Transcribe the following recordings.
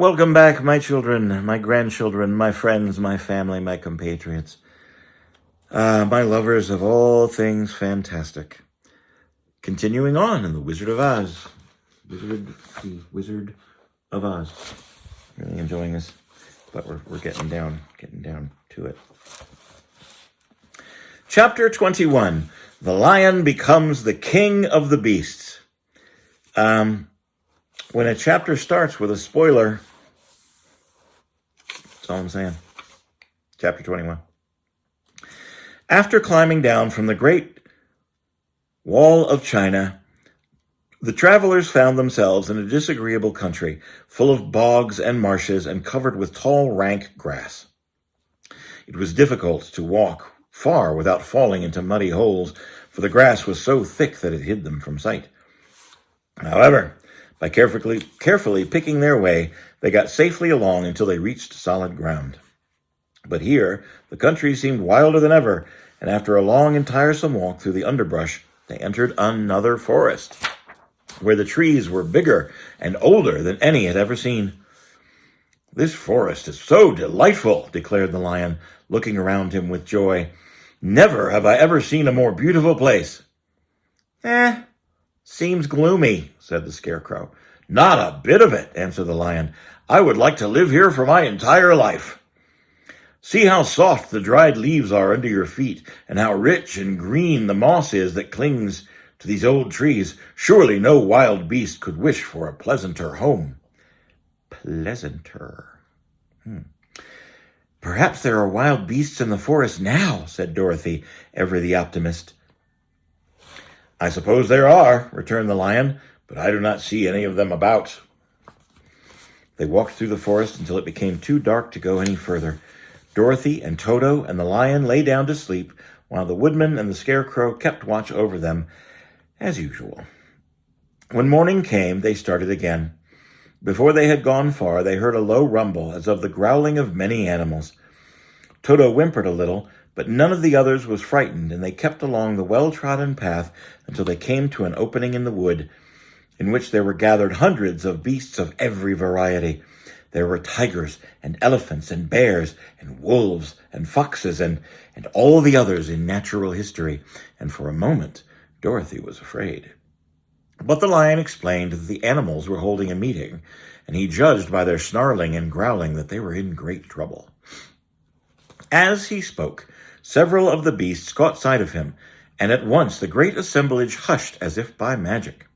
Welcome back, my children, my grandchildren, my friends, my family, my compatriots, my lovers of all things fantastic. Continuing on in The Wizard of Oz. The Wizard of Oz. Really enjoying this, but we're getting down to it. Chapter 21. The Lion Becomes the King of the Beasts. When a chapter starts with a spoiler, that's all I'm saying. Chapter 21. After climbing down from the Great Wall of China, the travelers found themselves in a disagreeable country, full of bogs and marshes and covered with tall, rank grass. It was difficult to walk far without falling into muddy holes, for the grass was so thick that it hid them from sight. However, by carefully picking their way, they got safely along until they reached solid ground. But here, the country seemed wilder than ever, and after a long and tiresome walk through the underbrush, they entered another forest, where the trees were bigger and older than any had ever seen. "This forest is so delightful," declared the lion, looking around him with joy. "Never have I ever seen a more beautiful place." "Seems gloomy," said the scarecrow. "Not a bit of it," answered the lion. "I would like to live here for my entire life. See how soft the dried leaves are under your feet, and how rich and green the moss is that clings to these old trees. Surely no wild beast could wish for a pleasanter home." Pleasanter. "Perhaps there are wild beasts in the forest now," said Dorothy, ever the optimist. "I suppose there are," returned the lion, "but I do not see any of them about." They walked through the forest until it became too dark to go any further. Dorothy and Toto and the lion lay down to sleep, while the woodman and the scarecrow kept watch over them, as usual. When morning came, they started again. Before they had gone far, they heard a low rumble, as of the growling of many animals. Toto whimpered a little, but none of the others was frightened, and they kept along the well-trodden path until they came to an opening in the wood, in which there were gathered hundreds of beasts of every variety. There were tigers and elephants and bears and wolves and foxes and all the others in natural history, and for a moment Dorothy was afraid. But the lion explained that the animals were holding a meeting, and he judged by their snarling and growling that they were in great trouble. As he spoke, several of the beasts caught sight of him, and at once the great assemblage hushed as if by magic.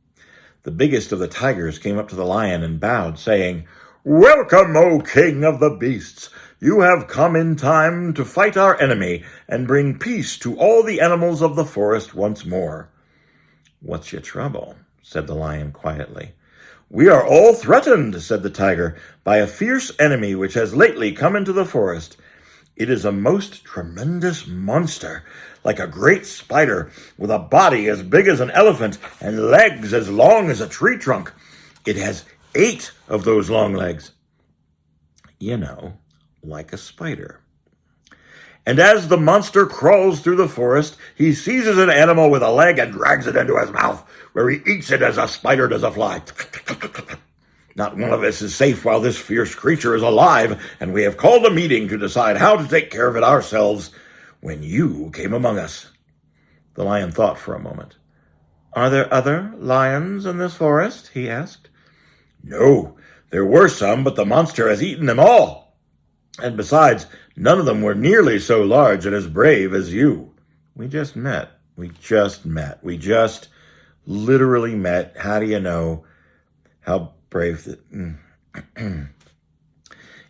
The biggest of the tigers came up to the lion and bowed, saying, "Welcome, O King of the Beasts! You have come in time to fight our enemy and bring peace to all the animals of the forest once more." "What's your trouble?" said the lion quietly. "We are all threatened," said the tiger, "by a fierce enemy which has lately come into the forest. It is a most tremendous monster, like a great spider, with a body as big as an elephant and legs as long as a tree trunk. It has 8 of those long legs. You know, like a spider. And as the monster crawls through the forest, he seizes an animal with a leg and drags it into his mouth, where he eats it as a spider does a fly. Not one of us is safe while this fierce creature is alive, and we have called a meeting to decide how to take care of it ourselves when you came among us." The lion thought for a moment. "Are there other lions in this forest?" he asked. "No, there were some, but the monster has eaten them all. And besides, none of them were nearly so large and as brave as you. We just met. We just literally met. How do you know how brave that...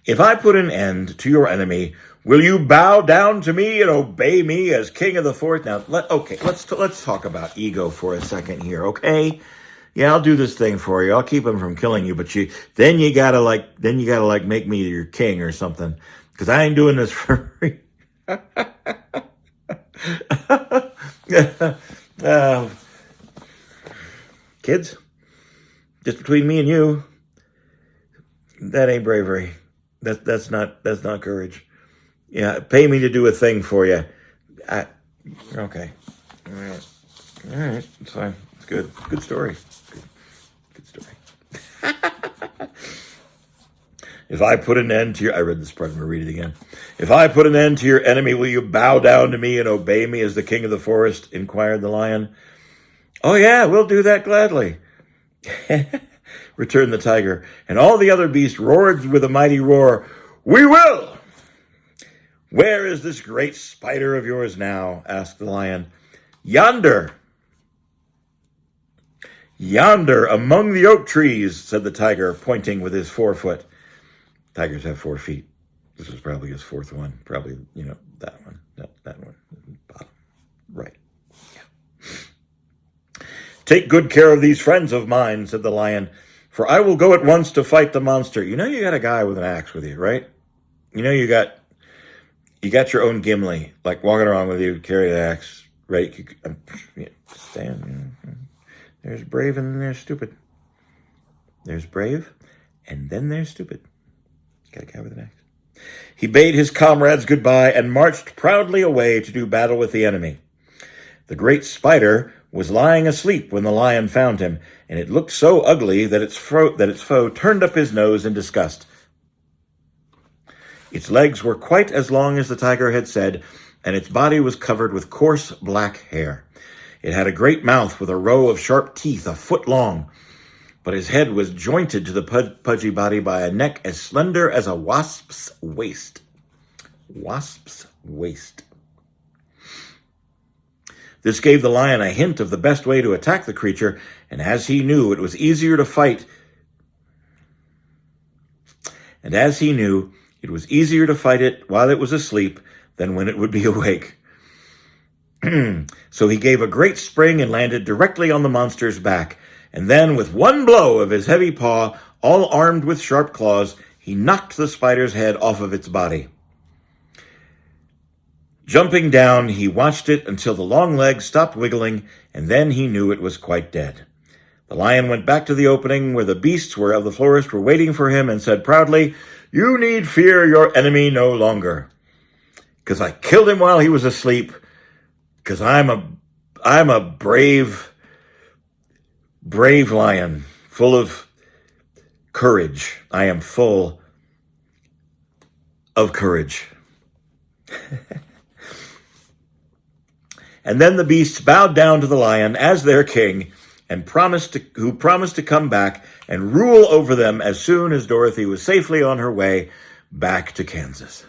If I put an end to your enemy, will you bow down to me and obey me as king of the forest?" Now, let's talk about ego for a second here, okay? Yeah, I'll do this thing for you. I'll keep him from killing you, but then you gotta make me your king or something, because I ain't doing this for free. Kids, just between me and you, that ain't bravery. That's not courage. Yeah, pay me to do a thing for you. Okay. All right. It's fine. It's good. Good story. Good story. If I put an end to your... I read this part, I'm going to read it again. If I put an end to your enemy, will you bow down to me and obey me as the king of the forest? Inquired the lion. Oh, yeah, we'll do that gladly, returned the tiger. And all the other beasts roared with a mighty roar. We will! Where is this great spider of yours now? Asked the lion. Yonder. Yonder, among the oak trees, said the tiger, pointing with his forefoot. Tigers have 4 feet. This was probably his fourth one. Probably, that one. That one. Bottom. Right. Yeah. Take good care of these friends of mine, said the lion, for I will go at once to fight the monster. You got a guy with an axe with you, right? You got your own Gimli, like walking around with you, carry the axe, right? Stand. There's brave and then there's stupid. There's brave and then there's stupid. Got a guy with an axe. He bade his comrades goodbye and marched proudly away to do battle with the enemy. The great spider was lying asleep when the lion found him, and it looked so ugly that its foe turned up his nose in disgust. Its legs were quite as long as the tiger had said, and its body was covered with coarse black hair. It had a great mouth with a row of sharp teeth 1 foot long, but his head was jointed to the pudgy body by a neck as slender as a wasp's waist. Wasp's waist. This gave the lion a hint of the best way to attack the creature, and as he knew it was easier to fight it while it was asleep than when it would be awake. So he gave a great spring and landed directly on the monster's back, and then with one blow of his heavy paw, all armed with sharp claws, he knocked the spider's head off of its body. Jumping down, he watched it until the long legs stopped wiggling, and then he knew it was quite dead. The lion went back to the opening where the beasts of the forest were waiting for him and said proudly, "You need fear your enemy no longer, because I killed him while he was asleep, because I'm a brave lion, full of courage. I am full of courage." And then the beasts bowed down to the lion as their king, and promised to come back and rule over them as soon as Dorothy was safely on her way back to Kansas.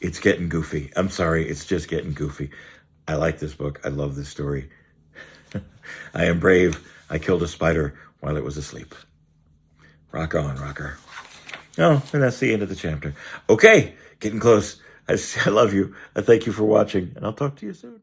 It's getting goofy. I'm sorry, it's just getting goofy. I like this book. I love this story. I am brave. I killed a spider while it was asleep. Rock on, rocker. Oh, and that's the end of the chapter. Okay, getting close. I love you. I thank you for watching, and I'll talk to you soon.